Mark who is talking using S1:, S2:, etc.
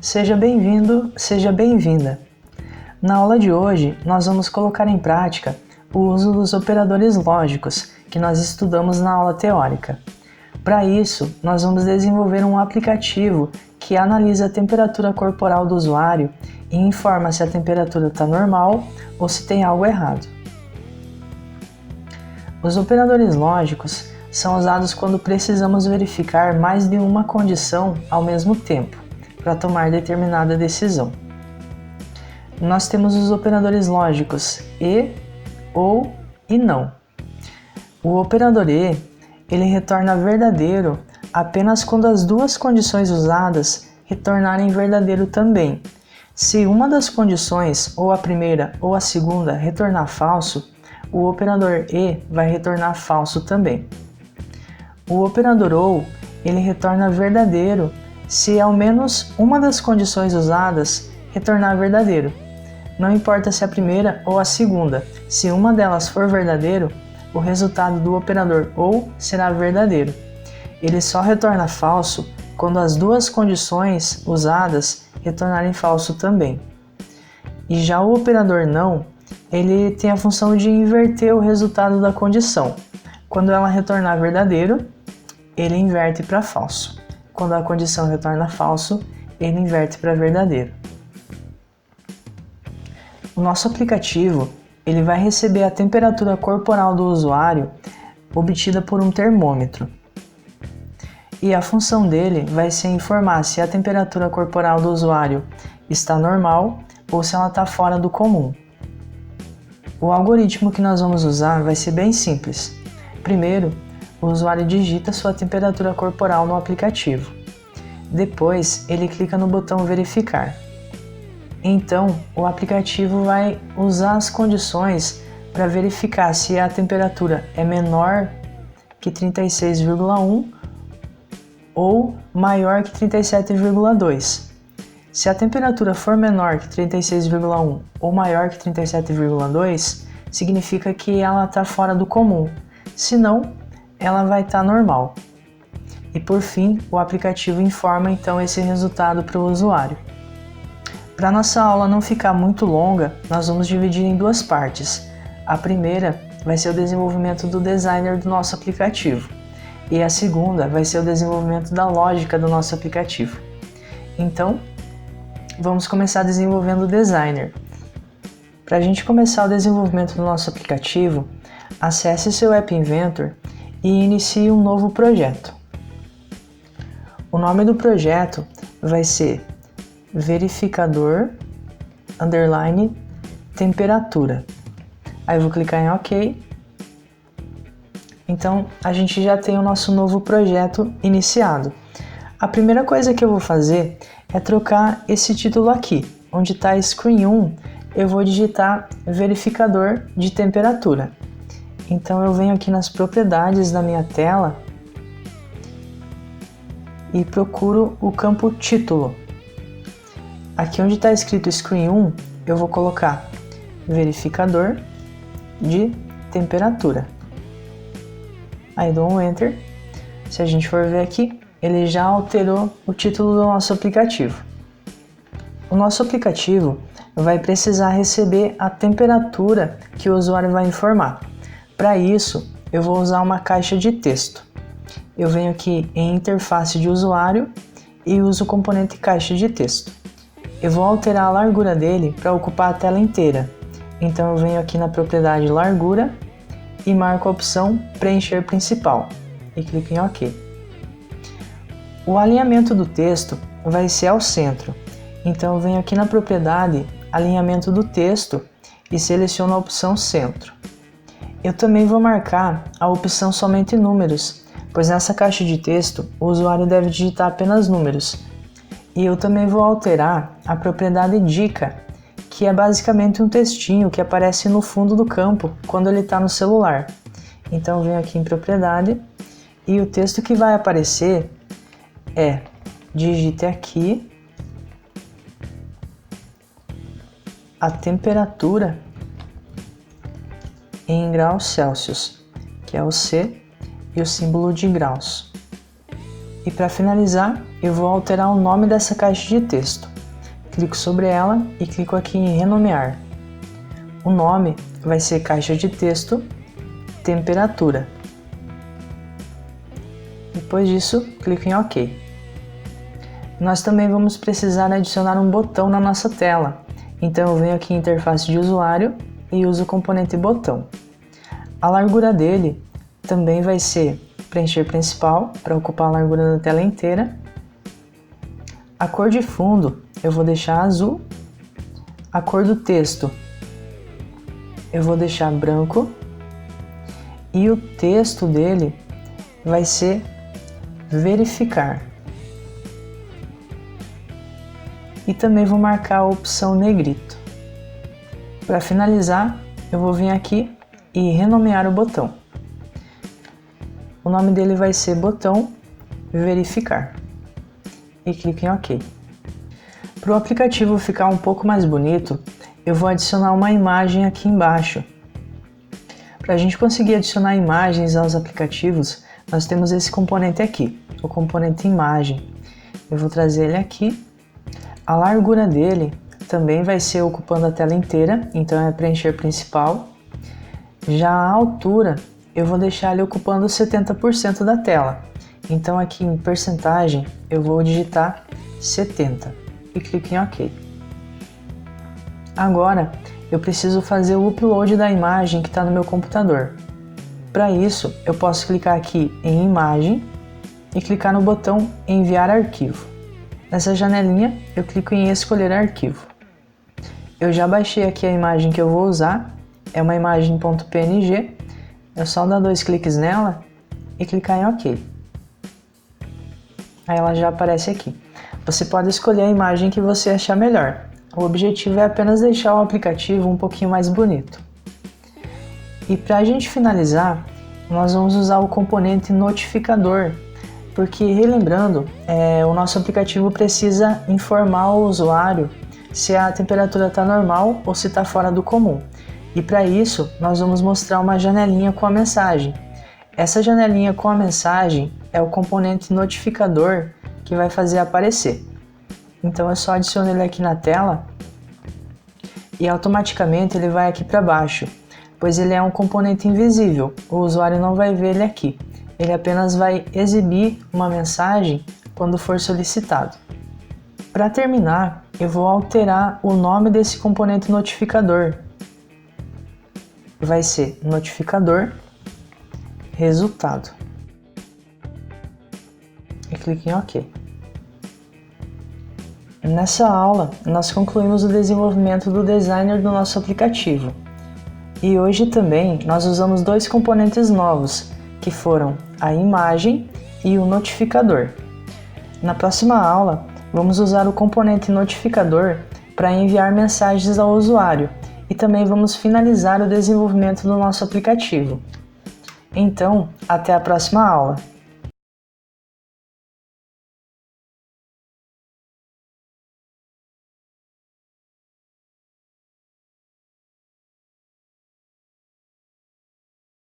S1: Seja bem-vindo, seja bem-vinda. Na aula de hoje, nós vamos colocar em prática o uso dos operadores lógicos que nós estudamos na aula teórica. Para isso, nós vamos desenvolver um aplicativo que analisa a temperatura corporal do usuário e informa se a temperatura está normal ou se tem algo errado. Os operadores lógicos são usados quando precisamos verificar mais de uma condição ao mesmo tempo, para tomar determinada decisão. Nós temos os operadores lógicos e, ou e não. O operador e, ele retorna verdadeiro apenas quando as duas condições usadas retornarem verdadeiro também. Se uma das condições, ou a primeira ou a segunda, retornar falso, o operador e vai retornar falso também. O operador ou, ele retorna verdadeiro se ao menos uma das condições usadas retornar verdadeiro. Não importa se a primeira ou a segunda, se uma delas for verdadeiro, o resultado do operador ou será verdadeiro. Ele só retorna falso quando as duas condições usadas retornarem falso também. E já o operador não, ele tem a função de inverter o resultado da condição. Quando ela retornar verdadeiro, ele inverte para falso. Quando a condição retorna falso, ele inverte para verdadeiro. O nosso aplicativo, ele vai receber a temperatura corporal do usuário obtida por um termômetro. E a função dele vai ser informar se a temperatura corporal do usuário está normal ou se ela está fora do comum. O algoritmo que nós vamos usar vai ser bem simples. Primeiro, o usuário digita sua temperatura corporal no aplicativo. Depois, ele clica no botão verificar. Então, o aplicativo vai usar as condições para verificar se a temperatura é menor que 36,1 ou maior que 37,2. Se a temperatura for menor que 36,1 ou maior que 37,2, significa que ela está fora do comum. Se não, ela vai estar normal. E por fim, o aplicativo informa então esse resultado para o usuário. Para nossa aula não ficar muito longa, nós vamos dividir em duas partes. A primeira vai ser o desenvolvimento do designer do nosso aplicativo. E a segunda vai ser o desenvolvimento da lógica do nosso aplicativo. Então, vamos começar desenvolvendo o designer. Para a gente começar o desenvolvimento do nosso aplicativo, acesse seu App Inventor e inicie um novo projeto. O nome do projeto vai ser verificador _temperatura. Aí eu vou clicar em OK. Então a gente já tem o nosso novo projeto iniciado. A primeira coisa que eu vou fazer é trocar esse título aqui, onde está Screen 1, eu vou digitar verificador de temperatura. Então eu venho aqui nas propriedades da minha tela e procuro o campo título. Aqui onde está escrito Screen 1, eu vou colocar verificador de temperatura. Aí dou um Enter. Se a gente for ver aqui, ele já alterou o título do nosso aplicativo. O nosso aplicativo vai precisar receber a temperatura que o usuário vai informar. Para isso, eu vou usar uma caixa de texto. Eu venho aqui em interface de usuário e uso o componente caixa de texto. Eu vou alterar a largura dele para ocupar a tela inteira. Então eu venho aqui na propriedade largura e marco a opção preencher principal e clico em OK. O alinhamento do texto vai ser ao centro. Então eu venho aqui na propriedade alinhamento do texto e seleciono a opção centro. Eu também vou marcar a opção somente números, pois nessa caixa de texto o usuário deve digitar apenas números. E eu também vou alterar a propriedade dica, que é basicamente um textinho que aparece no fundo do campo quando ele está no celular. Então eu venho aqui em propriedade e o texto que vai aparecer é: digite aqui a temperatura em graus Celsius, que é o C e o símbolo de graus. E para finalizar, eu vou alterar o nome dessa caixa de texto. clico sobre ela e clico aqui em renomear. O nome vai ser caixa de texto, temperatura. Depois disso, clico em OK. Nós também vamos precisar adicionar um botão na nossa tela. Então eu venho aqui em interface de usuário e uso o componente botão. A largura dele também vai ser preencher principal, para ocupar a largura da tela inteira. A cor de fundo eu vou deixar azul. A cor do texto eu vou deixar branco. E o texto dele vai ser verificar. E também vou marcar a opção negrito. Para finalizar, eu vou vir aqui e renomear o botão. O nome dele vai ser botão verificar. E clico em OK. Para o aplicativo ficar um pouco mais bonito, eu vou adicionar uma imagem aqui embaixo. Para a gente conseguir adicionar imagens aos aplicativos, nós temos esse componente aqui, o componente imagem. Eu vou trazer ele aqui. A largura dele também vai ser ocupando a tela inteira, então é preencher principal. Já a altura, eu vou deixar ele ocupando 70% da tela. Então aqui em percentagem, eu vou digitar 70 e clico em OK. Agora, eu preciso fazer o upload da imagem que está no meu computador. Para isso, eu posso clicar aqui em imagem e clicar no botão enviar arquivo. Nessa janelinha, eu clico em escolher arquivo. Eu já baixei aqui a imagem que eu vou usar, é uma imagem .png, é só dar 2 cliques nela e clicar em OK. Aí ela já aparece aqui. Você pode escolher a imagem que você achar melhor. O objetivo é apenas deixar o aplicativo um pouquinho mais bonito. E para a gente finalizar, nós vamos usar o componente notificador, porque relembrando, o nosso aplicativo precisa informar o usuário se a temperatura está normal ou se está fora do comum. E para isso, nós vamos mostrar uma janelinha com a mensagem. Essa janelinha com a mensagem é o componente notificador que vai fazer aparecer. Então eu só adiciono ele aqui na tela e automaticamente ele vai aqui para baixo, pois ele é um componente invisível, o usuário não vai ver ele aqui. Ele apenas vai exibir uma mensagem quando for solicitado. Para terminar, eu vou alterar o nome desse componente notificador. Vai ser notificador resultado. E clique em OK. Nessa aula, nós concluímos o desenvolvimento do designer do nosso aplicativo. E hoje também nós usamos 2 componentes novos, que foram a imagem e o notificador. Na próxima aula, vamos usar o componente notificador para enviar mensagens ao usuário e também vamos finalizar o desenvolvimento do nosso aplicativo. Então, até a próxima aula!